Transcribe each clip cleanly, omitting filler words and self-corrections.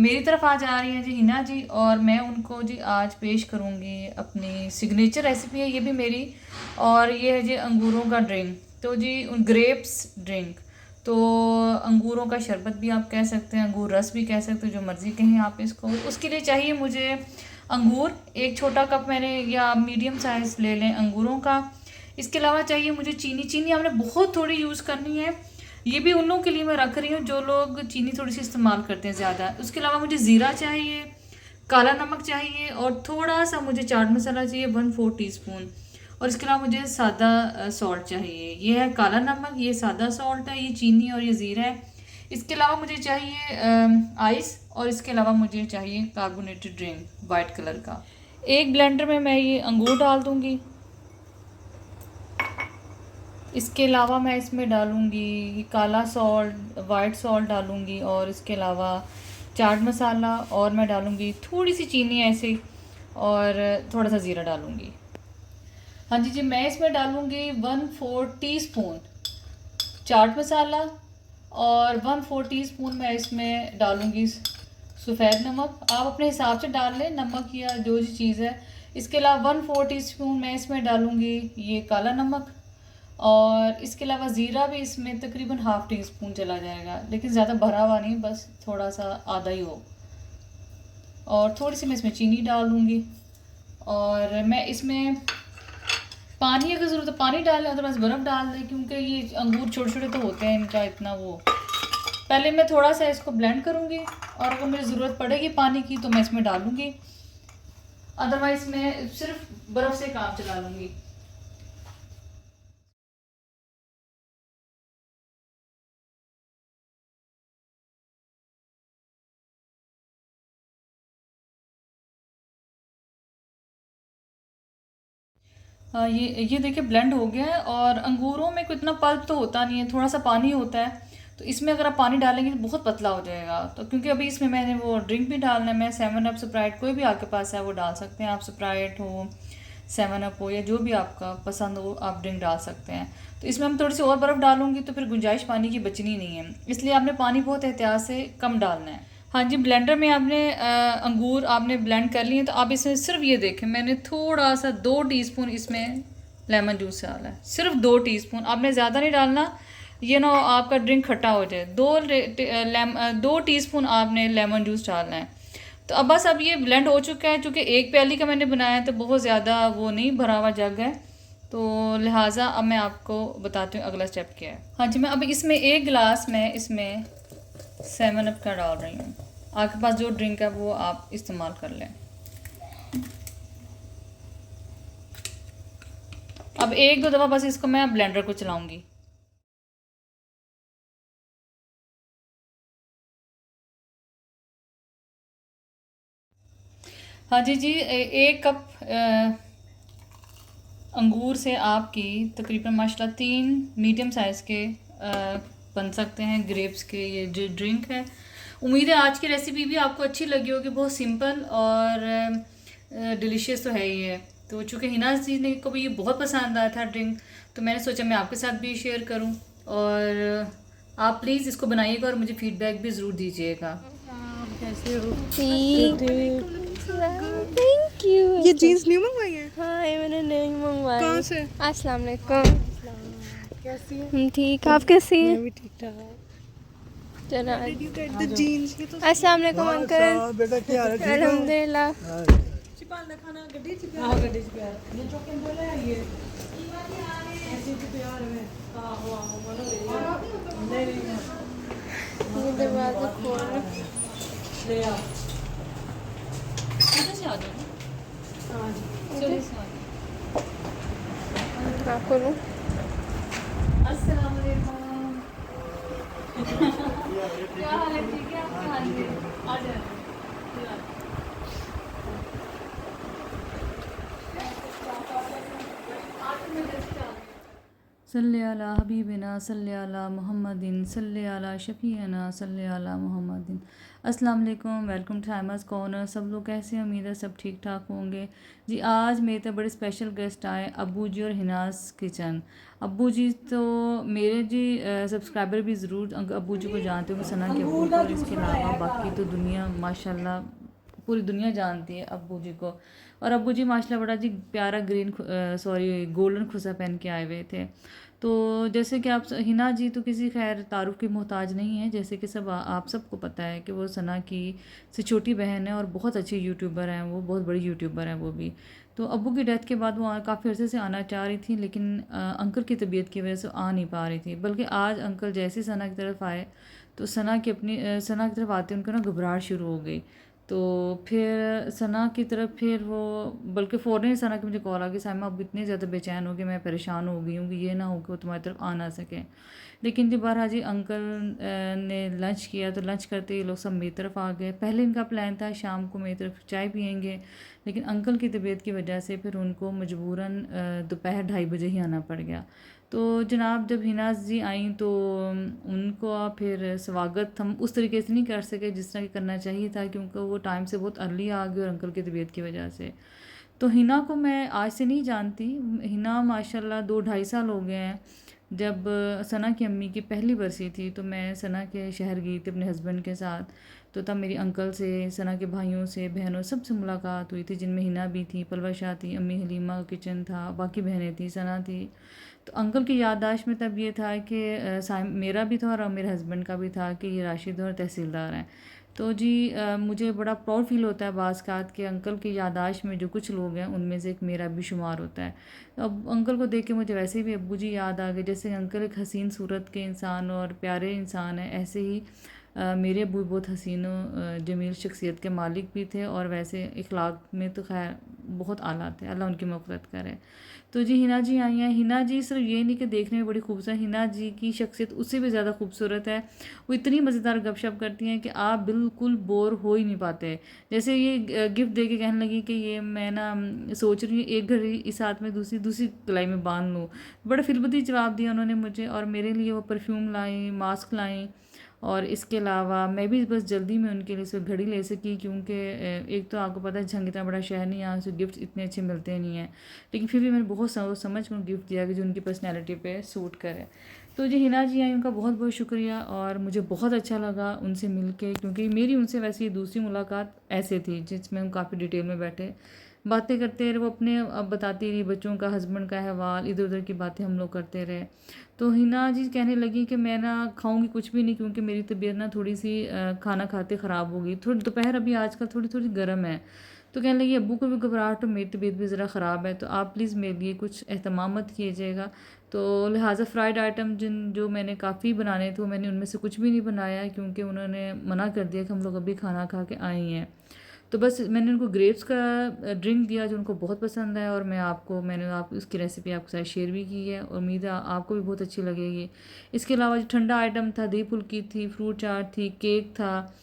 मेरी तरफ आज आ रही है जी हिना जी, और मैं उनको जी आज पेश करूँगी अपनी सिग्नेचर रेसिपी है ये भी मेरी। और ये है जी अंगूरों का ड्रिंक, तो जी ग्रेप्स ड्रिंक, तो अंगूरों का शरबत भी आप कह सकते हैं, अंगूर रस भी कह सकते हैं, जो मर्ज़ी कहें आप इसको। उसके लिए चाहिए मुझे अंगूर, एक छोटा कप मैंने, या मीडियम साइज़ ले लें अंगूरों का। इसके अलावा चाहिए मुझे चीनी। चीनी हमने बहुत थोड़ी यूज़ करनी है, ये भी उन लोगों के लिए मैं रख रही हूँ जो लोग चीनी थोड़ी सी इस्तेमाल करते हैं ज़्यादा। उसके अलावा मुझे ज़ीरा चाहिए, काला नमक चाहिए, और थोड़ा सा मुझे चाट मसाला चाहिए 1/4 टीस्पून। और इसके अलावा मुझे सादा सॉल्ट चाहिए। ये है काला नमक, ये सादा सॉल्ट है, ये चीनी और ये ज़ीरा है। इसके अलावा मुझे चाहिए आइस, और इसके अलावा मुझे चाहिए कार्बोनेटेड ड्रिंक वाइट कलर का। एक ब्लेंडर में मैं ये अंगूर डाल दूँगी। इसके अलावा मैं इसमें डालूँगी काला सॉल्ट, वाइट सॉल्ट डालूँगी, और इसके अलावा चाट मसाला, और मैं डालूँगी थोड़ी सी चीनी ऐसे, और थोड़ा सा ज़ीरा डालूँगी। हाँ जी जी, मैं इसमें डालूँगी 1/4 टीस्पून चाट मसाला, और 1/4 टीस्पून मैं इसमें डालूँगी सफ़ेद नमक। आप अपने हिसाब से डाल लें नमक या जो भी चीज़ है। इसके अलावा 1/4 टीस्पून मैं इसमें डालूँगी ये काला नमक, और इसके अलावा ज़ीरा भी इसमें तकरीबन ½ टीस्पून चला जाएगा, लेकिन ज़्यादा भरा हुआ नहीं, बस थोड़ा सा आधा ही हो। और थोड़ी सी मैं इसमें चीनी डाल दूँगी, और मैं इसमें पानी अगर ज़रूरत है पानी डाल लें, अदरवाइज़ बर्फ़ डाल दें, क्योंकि ये अंगूर छोटे छोटे तो होते हैं, इनका इतना वो। पहले मैं थोड़ा सा इसको ब्लेंड करूँगी, और अगर मुझे ज़रूरत पड़ेगी पानी की तो मैं इसमें डालूँगी, अदरवाइज़ मैं सिर्फ बर्फ़ से काम चला लूँगी। हाँ, ये देखिए ब्लेंड हो गया है, और अंगूरों में कोई इतना पल्प तो होता नहीं है, थोड़ा सा पानी होता है। तो इसमें अगर आप पानी डालेंगे तो बहुत पतला हो जाएगा, तो क्योंकि अभी इसमें मैंने वो ड्रिंक भी डालना है, मैं 7 अप स्प्राइट, कोई भी आपके पास है वो डाल सकते हैं आप, स्प्राइट हो, 7 अप हो, या जो भी आपका पसंद हो आप ड्रिंक डाल सकते हैं। तो इसमें हम थोड़ी सी और बर्फ़ डालूंगी तो फिर गुंजाइश पानी की बचनी नहीं है, इसलिए आपने पानी बहुत एहतियात से कम डालना है। हाँ जी, ब्लेंडर में आपने अंगूर आपने ब्लेंड कर लिए, तो आप इसमें सिर्फ ये देखें, मैंने थोड़ा सा 2 टीस्पून इसमें लेमन जूस डाला है, सिर्फ 2 टीस्पून, आपने ज़्यादा नहीं डालना, ये ना आपका ड्रिंक खट्टा हो जाए। 2 टीस्पून आपने लेमन जूस डालना है। तो अब बस अब ये ब्लेंड हो चुका है, चूँकि एक प्याली का मैंने बनाया है तो बहुत ज़्यादा वो नहीं भरा हुआ जग है, तो लिहाजा अब मैं आपको बताती हूँ अगला स्टेप क्या है। हाँ जी, मैं अब इसमें 1 गिलास में इसमें 7 अप का डाल रही हूँ। आपके पास जो ड्रिंक है वो आप इस्तेमाल कर लें। अब 1-2 दफ़ा बस इसको मैं ब्लेंडर को चलाऊंगी। हाँ जी जी, 1 कप अंगूर से आपकी तकरीबन माशाल्लाह 3 मीडियम साइज़ के बन सकते हैं ग्रेप्स के ये जो ड्रिंक है। उम्मीद है आज की रेसिपी भी आपको अच्छी लगी होगी, बहुत सिंपल और डिलीशियस तो है ही है। तो चूँकि हिना जी ने को भी ये बहुत पसंद आया था ड्रिंक, तो मैंने सोचा मैं आपके साथ भी शेयर करूं, और आप प्लीज़ इसको बनाइएगा और मुझे फीडबैक भी ज़रूर दीजिएगा। कैसे हो? Thank you. ये जीन्स न्यू मंगवाई है? हाँ, ये मैंने नहीं मंगवाई। कहाँ से? अस्सलाम वालेकुम। कैसी है? हम ठीक, आप कैसी हैं? मैं भी ठीक ठाक। चलो। Did you get the jeans? ये तो अस्सलाम वालेकुम अंकल। बेटा क्या हाल है? ठीक हो? अल्हम्दुलिल्लाह। चिपाल का खाना गड्डी च प्यार। हां गड्डी च प्यार। ये जो के बोले है ये ऐसे तो प्यार में। हां हुआ हो बोलो नहीं नहीं। ये दरवाजा खोल। ले आओ। इधर से आ जाओ। हां जी। चलो से आ जाओ। हाँ खोलो। अस्सलाम वालेकुम। क्या हाल है? ठीक है, आपके हाल है? आ जाओ। सल्ले अला हबीबिना सल्ले अला मुहम्मदिन सल्ले अला शफीना सल्ले अला मुहम्मदिन। अस्सलाम वालेकुम, वेलकम टू टाइमर्स कॉर्नर। सब लोग कैसे हैं? उम्मीद है सब ठीक ठाक होंगे जी। आज मेरे तो बड़े स्पेशल गेस्ट आए, अब्बू जी और हिनास किचन। अब्बू जी तो मेरे जी सब्सक्राइबर भी ज़रूर अब्बू जी को जानते होंगे, सना के अब्बू को, और इसके अलावा बाकी तो दुनिया माशाल्लाह पूरी दुनिया जानती है अब्बू जी को। और अब्बू जी माशाल्लाह बड़ा जी प्यारा ग्रीन गोल्डन खुसा पहन के आए हुए थे। तो जैसे कि आप हिना जी तो किसी खैर तारुफ की मोहताज नहीं है, जैसे कि सब आप सबको पता है कि वो सना की से छोटी बहन है और बहुत अच्छी यूट्यूबर हैं, वो बहुत बड़ी यूट्यूबर हैं वो भी। तो अब्बू की डेथ के बाद वो काफ़ी अर्से से आना चाह रही थी, लेकिन अंकल की तबीयत की वजह से आ नहीं पा रही थी। बल्कि आज अंकल जैसे सना की तरफ आए तो सना की तरफ आते उनको ना घबराहट शुरू हो गई। तो फिर सना की तरफ फिर वो बल्कि फ़ौरन ही सना की मुझे कॉल आ गई, साइमा अब इतने ज़्यादा बेचैन हो गई, मैं परेशान हो गई हूँ कि ये ना हो कि वो तुम्हारी तरफ आ ना सके। लेकिन जब बहरहाल जी अंकल ने लंच किया तो लंच करते ही लोग सब मेरी तरफ आ गए। पहले इनका प्लान था शाम को मेरी तरफ चाय पियेंगे, लेकिन अंकल की तबीयत की वजह से फिर उनको मजबूरन दोपहर 2:30 बजे ही आना पड़ गया। तो जनाब जब हिनाज जी आई तो उनको फिर स्वागत हम उस तरीके से नहीं कर सके जिस तरह की करना चाहिए था, क्योंकि वो टाइम से बहुत अर्ली आ गए और अंकल की तबीयत की वजह से। तो हिना को मैं आज से नहीं जानती। हिना माशाल्लाह 2-2.5 साल हो गए हैं। जब सना की अम्मी की पहली बरसी थी तो मैं सना के शहर गई थी अपने हस्बैंड के साथ। तो तब मेरी अंकल से, सना के भाइयों से, बहनों सबसे मुलाकात हुई थी, जिनमें हिना भी थी, पलवा शाह थी, अम्मी हलीमा का किचन था, बाकी बहनें थी, सना थी। तो अंकल की याददाश्त में तब ये था कि मेरा भी था और मेरे हस्बैंड का भी था कि ये राशिद और तहसीलदार हैं। तो जी मुझे बड़ा प्राउड फील होता है बाज़ के अंकल की याददाश्त में जो कुछ लोग हैं उनमें से एक मेरा भी शुमार होता है। तो अब अंकल को देख के मुझे वैसे भी अब्बू जी याद आ गए। जैसे अंकल एक हसीन सूरत के इंसान और प्यारे इंसान है, ऐसे ही मेरे अब्बू बहुत हसीन जमील शख्सियत के मालिक भी थे और वैसे इखलाक में तो खैर बहुत आला थे, अल्लाह उनकी मग़फ़िरत करे। तो जी हिना जी आई हैं। हिना जी सिर्फ ये नहीं कि देखने में बड़ी खूबसूरत, हिना जी की शख्सियत उससे भी ज़्यादा खूबसूरत है। वो इतनी मज़ेदार गपशप करती हैं कि आप बिल्कुल बोर हो ही नहीं पाते। जैसे ये गिफ्ट दे के कहने लगी कि ये मैं ना सोच रही हूँ एक घड़ी इस हाथ में दूसरी दूसरी कलाई में बांध लूँ। बड़ा फिलबती जवाब दिया उन्होंने मुझे, और मेरे लिए वो परफ्यूम लाई, मास्क लाई, और इसके अलावा मैं भी बस जल्दी में उनके लिए सिर्फ घड़ी ले सकी, क्योंकि एक तो आपको पता है झंग इतना बड़ा शहर नहीं है, यहाँ से गिफ्ट इतने अच्छे मिलते नहीं हैं। लेकिन फिर भी मैंने बहुत सोच समझ कर गिफ्ट दिया कि जो उनकी पर्सनैलिटी पे सूट करे। तो जी हिना जी आई, उनका बहुत बहुत शुक्रिया, और मुझे बहुत अच्छा लगा उनसे मिल के, क्योंकि मेरी उनसे वैसे ये दूसरी मुलाकात ऐसे थी जिसमें हम काफ़ी डिटेल में बैठे बातें करते रहे। वो अपने अब बताती रही बच्चों का, हस्बैंड का अहवाल, इधर उधर की बातें हम लोग करते रहे। तो हिना जी कहने लगी कि मैं ना खाऊंगी कुछ भी नहीं, क्योंकि मेरी तबीयत ना थोड़ी सी खाना खाते ख़राब हो गई, थोड़ी दोपहर अभी आजकल थोड़ी थोड़ी गर्म है। तो कहने लगी अब्बू को भी घबराहट और मेरी तबीयत भी ज़रा ख़राब है, तो आप प्लीज़ मेरे लिए कुछ एहतमाम मत कीजिएगा। तो लिहाजा फ्राइड आइटम जो मैंने काफ़ी बनाने थे वो मैंने उनमें से कुछ भी नहीं बनाया, क्योंकि उन्होंने मना कर दिया कि हम लोग अभी खाना खा के आए हैं। तो बस मैंने उनको ग्रेप्स का ड्रिंक दिया जो उनको बहुत पसंद है, और मैंने आप उसकी रेसिपी आपके साथ शेयर भी की है, और उम्मीद है आपको भी बहुत अच्छी लगेगी। इसके अलावा जो ठंडा आइटम था, दही फुल्की थी, फ्रूट चाट थी, केक था,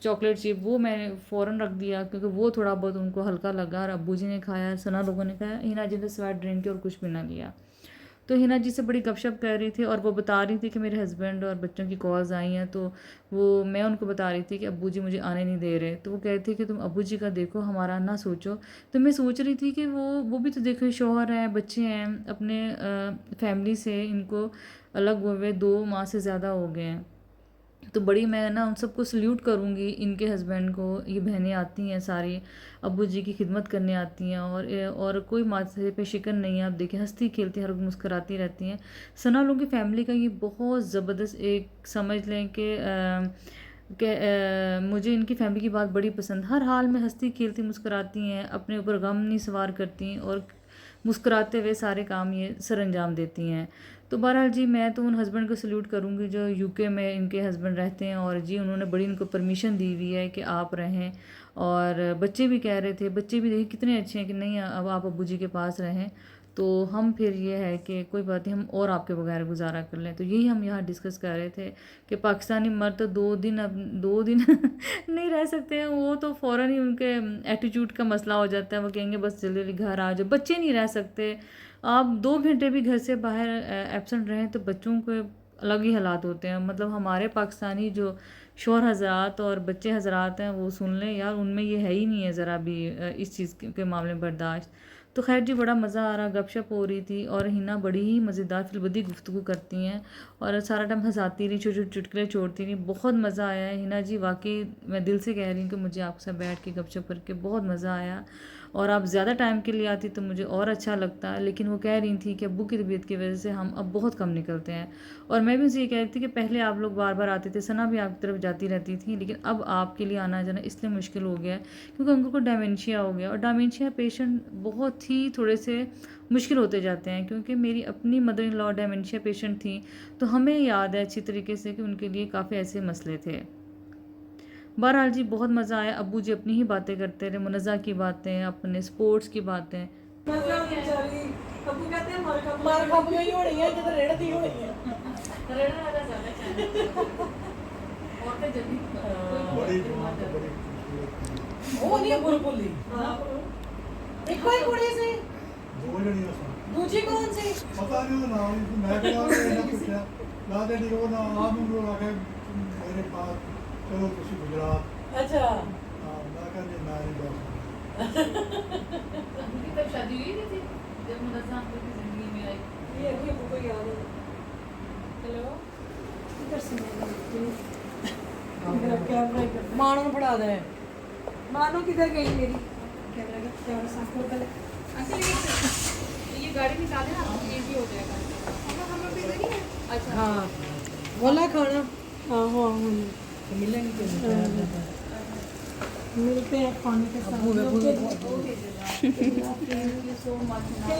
चॉकलेट चिप, वो मैंने फ़ौरन रख दिया क्योंकि वो थोड़ा बहुत उनको हल्का लगा, और अब्बू जी ने खाया, सना लोगों ने खाया, हिना जी ने सिवाय ड्रिंक के और कुछ भी ना लिया। तो हिना जी से बड़ी गपशप कर रही थी, और वो बता रही थी कि मेरे हस्बैंड और बच्चों की कॉल्स आई हैं। तो वो मैं उनको बता रही थी कि अब्बू जी मुझे आने नहीं दे रहे। तो वो कह रही थी कि तुम अब्बू जी का देखो, हमारा ना सोचो। तो मैं सोच रही थी कि वो भी तो देखो, शौहर हैं, बच्चे हैं, अपने फैमिली से इनको अलग हुए 2 माह से ज़्यादा हो गए हैं। तो बड़ी मैं ना उन सबको सल्यूट करूँगी, इनके हस्बैंड को। ये बहनें आती हैं सारी, अब्बू जी की खिदमत करने आती हैं, और कोई माथे पे शिकन नहीं है। आप देखें हंसती खेलती हर वक्त मुस्कुराती रहती हैं। सना लोगों की फैमिली का ये बहुत ज़बरदस्त एक समझ लें कि मुझे इनकी फैमिली की बात बड़ी पसंद। हर हाल में हंसती खेलती मुस्कुराती हैं, अपने ऊपर गम नहीं सवार करती, और मुस्कुराते हुए सारे काम ये सर अंजाम देती हैं। तो बहरहाल जी मैं तो उन हस्बैंड को सल्यूट करूँगी जो यूके में इनके हस्बैंड रहते हैं, और जी उन्होंने बड़ी इनको परमिशन दी हुई है कि आप रहें। और बच्चे भी कह रहे थे, बच्चे भी देखिए कितने अच्छे हैं कि नहीं अब आप अब्बू जी के पास रहें। तो हम फिर ये है कि कोई बात नहीं, हम और आपके बगैर गुजारा कर लें। तो यही हम यहाँ डिस्कस कर रहे थे कि पाकिस्तानी मर्द तो 2 दिन अब 2 दिन नहीं रह सकते हैं, वो तो फ़ौरन ही उनके एटीट्यूड का मसला हो जाता है। वो कहेंगे बस जल्दी जल्दी घर आ जाओ। बच्चे नहीं रह सकते, आप 2 घंटे भी घर से बाहर एब्सेंट रहें तो बच्चों के अलग ही हालात होते हैं। मतलब हमारे पाकिस्तानी जो शौहर हज़रात और बच्चे हज़रात हैं वो सुन लें यार, उनमें ये है ही नहीं है ज़रा भी इस चीज़ के मामले में बर्दाश्त। तो खैर जी, बड़ा मज़ा आ रहा, गपशप हो रही थी और हिना बड़ी ही मज़ेदार फिलबदी गुफ्तगू करती हैं और सारा टाइम हंसाती रही, छोटे छोटे चुटकुले छोड़ती रही। बहुत मज़ा आया है हिना जी, वाकई मैं दिल से कह रही हूँ कि मुझे आपके साथ बैठ के गपशप करके बहुत मज़ा आया। और आप ज़्यादा टाइम के लिए आती तो मुझे और अच्छा लगता, लेकिन वो कह रही थी कि अब्बू की तबीयत की वजह से हम अब बहुत कम निकलते हैं। और मैं भी उनसे ये कह रही थी कि पहले आप लोग बार बार आते थे, सना भी आपकी तरफ जाती रहती थी, लेकिन अब आपके लिए आना जाना इसलिए मुश्किल हो गया है क्योंकि उनको डायमेंशिया हो गया। और डायमेंशिया पेशेंट बहुत ही थोड़े से मुश्किल होते जाते हैं, क्योंकि मेरी अपनी मदर इन लॉ डायमेंशिया पेशेंट थी, तो हमें याद है अच्छी तरीके से कि उनके लिए काफ़ी ऐसे मसले थे। बहरहाल जी, बहुत मज़ा आया। अब्बू जी अपनी ही बातें करते रहे, मुनज़्ज़ा की बातें, अपने स्पोर्ट्स की बातें। मतलब बेचारी अबू कहते हैं मार खप गई होनी है जब रेड़ती होनी है। रेड़ा वाला ज़्यादा चाहिए और तो जल्दी ਉਹ ਨਹੀਂ ਬੁਲਬੁਲੀ ਇੱਕੋ ਹੀ ਕੁੜੀ ਸੀ ਦੋ ਜਣੀਆਂ ਸਨ ਦੂਜੀ ਕੌਣ ਸੀ ਪਤਾ ਨਹੀਂ ਉਹਦਾ ਨਾਮ ਨਹੀਂ, ਮੈਂ ਕਿਹਾ ਇਹਨਾਂ ਪੁੱਛਿਆ ਲਾ ਦੇ ਉਹ ਨਾ ਆਪ ਨੂੰ ਆ ਕੇ ਮੇਰੇ ਪਾਸ ਚਲੋ ਤੁਸੀਂ ਗੁਜਰਾਤ ਅੱਛਾ ਮੈਂ ਕਿਹਾ ਜੀ ਮੈਂ ਨਹੀਂ ਦੱਸ उनकी तब शादी हुई थी जब मुनज़्ज़ा अंकल की ज़िंदगी में आई। ਇਹ ਅੱਗੇ ਅਬੂ को याद है हेलो इधर से मेरा कैमरा इधर मानो पड़ा दे मानो किधर गई मेरी कैमरा साफ कर पहले अंकल ये गाड़ी निकाले ना, ये भी हो जाएगा। हम लोग इधर ही है। अच्छा हाँ बोला खाना आहो आहो मिलेंगे मिलते हैं खाने के साथ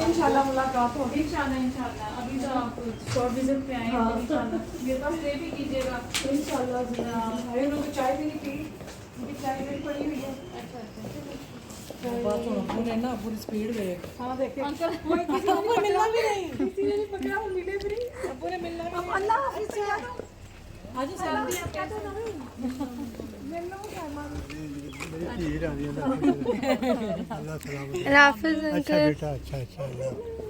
इंशाल्लाह मुलाकात होगी इंशाल्लाह अभी तो आप शॉर्ट विजिट पे आए हैं, तो इंशाल्लाह मेरे पास स्टे भी कीजिएगा। इंशाल्लाह अरे लोग चाय भी नहीं पी, उनकी चाय भी पड़ी हुई है। बात सुनो पूरे ना पूरी स्पीड में हाँ देखे अंकल कोई किसी ने मिलना भी नहीं, किसी ने नहीं पकड़ा, वो मिले भी नहीं, पूरे मिलना भी नहीं। अल्लाह हाफिज़ से आज सलाम भी आपका तो नहीं मिलना क्या मेरी धीर आनी है अल्लाह सलामत राफिज अच्छा अंकल। बेटा अच्छा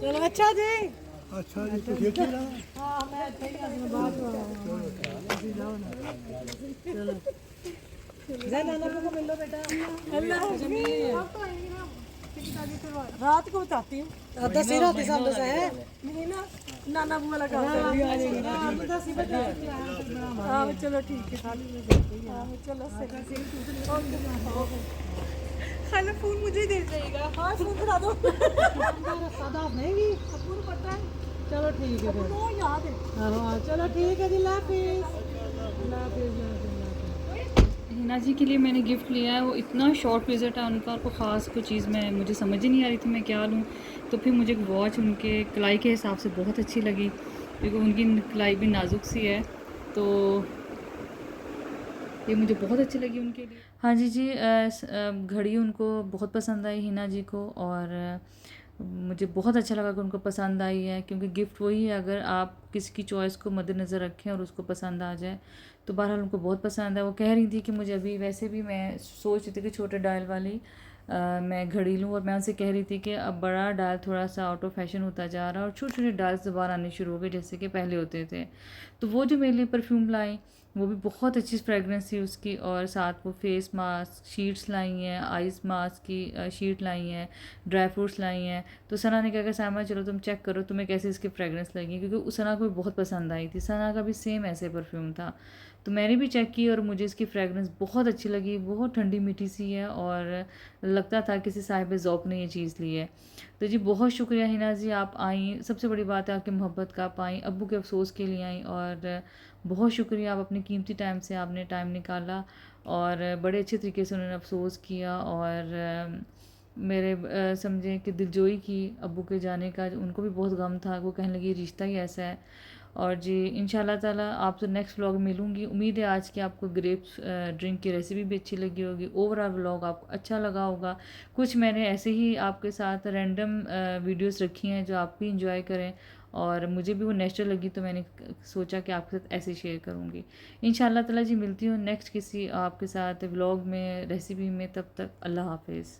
चलो अच्छा जी अच्छा जी तो देखिए ना हाँ मैं अच्छा ही आज बात चलो जय नाना को मिल लो बेटा अल्लाह रात को बताती हूँ दस ही रात सब दस है नहीं ना नाना बुआ वाला काम हाँ दस ही बता हाँ चलो ठीक है हाँ चलो खाना फोन मुझे ही दे जाएगा हाँ फोन करा दो सादा नहीं अब्बू को पता है चलो ठीक है वो याद है हाँ चलो ठीक है जी हिना जी के लिए मैंने गिफ्ट लिया है, वो इतना शॉर्ट विज़िट है उनका, और ख़ास कोई चीज़ मुझे समझ ही नहीं आ रही थी मैं क्या लूँ। तो फिर मुझे एक वॉच उनके कलाई के हिसाब से बहुत अच्छी लगी, क्योंकि उनकी कलाई भी नाजुक सी है, तो ये मुझे बहुत अच्छी लगी उनके लिए। हाँ जी, घड़ी उनको बहुत पसंद आई हिना जी को, और मुझे बहुत अच्छा लगा कि उनको पसंद आई है, क्योंकि गिफ्ट वही है अगर आप किसी की चॉइस को मद्देनज़र रखें और उसको पसंद आ जाए। तो बहरहाल उनको बहुत पसंद है। वो कह रही थी कि मुझे अभी वैसे भी मैं सोच रही थी कि छोटे डायल वाली मैं घड़ी लूँ, और मैं उनसे कह रही थी कि अब बड़ा डायल थोड़ा सा आउट ऑफ फैशन होता जा रहा है और छोटे छोटे डायल्स दोबारा आने शुरू हो गए जैसे कि पहले होते थे। तो वो जो मेरे लिए परफ्यूम लाई वो भी बहुत अच्छी फ्रेगरेंस थी उसकी, और साथ वो फेस मास्क शीट्स लाई हैं, आइस मास्क की शीट लाई हैं, ड्राई फ्रूट्स लाई हैं। तो सना ने कहा कि सामा चलो तुम चेक करो तुम्हें कैसे इसकी फ्रेगरेंस लगी, क्योंकि सना को भी बहुत पसंद आई थी। सना का भी सेम ऐसे परफ्यूम था, तो मैंने भी चेक की और मुझे इसकी फ्रेगरेंस बहुत अच्छी लगी। बहुत ठंडी मीठी सी है और लगता था किसी साहिब ज़ौक़ ने ये चीज़ ली है। तो जी बहुत शुक्रिया हिना जी, आप आई। सबसे बड़ी बात है आपकी मोहब्बत का, आप आई, अब्बू के अफसोस के लिए आई, और बहुत शुक्रिया, आप अपने कीमती टाइम से आपने टाइम निकाला और बड़े अच्छे तरीके से उन्होंने अफसोस किया और मेरे समझें कि दिलजोई की अब्बू के जाने का। उनको भी बहुत गम था, वो कहने लगी रिश्ता ही ऐसा है। और जी इंशाल्लाह ताला आपसे नेक्स्ट व्लॉग मिलूँगी। उम्मीद है आज की आपको ग्रेप्स ड्रिंक की रेसिपी भी अच्छी लगी होगी, ओवरऑल व्लॉग आपको अच्छा लगा होगा। कुछ मैंने ऐसे ही आपके साथ रैंडम वीडियोस रखी हैं जो आप भी इंजॉय करें, और मुझे भी वो नेचुरल लगी तो मैंने सोचा कि आपके साथ ऐसे शेयर करूँगी। इंशाल्लाह ताला जी मिलती हूँ नेक्स्ट किसी आपके साथ व्लॉग में, रेसिपी में। तब तक अल्लाह हाफिज़।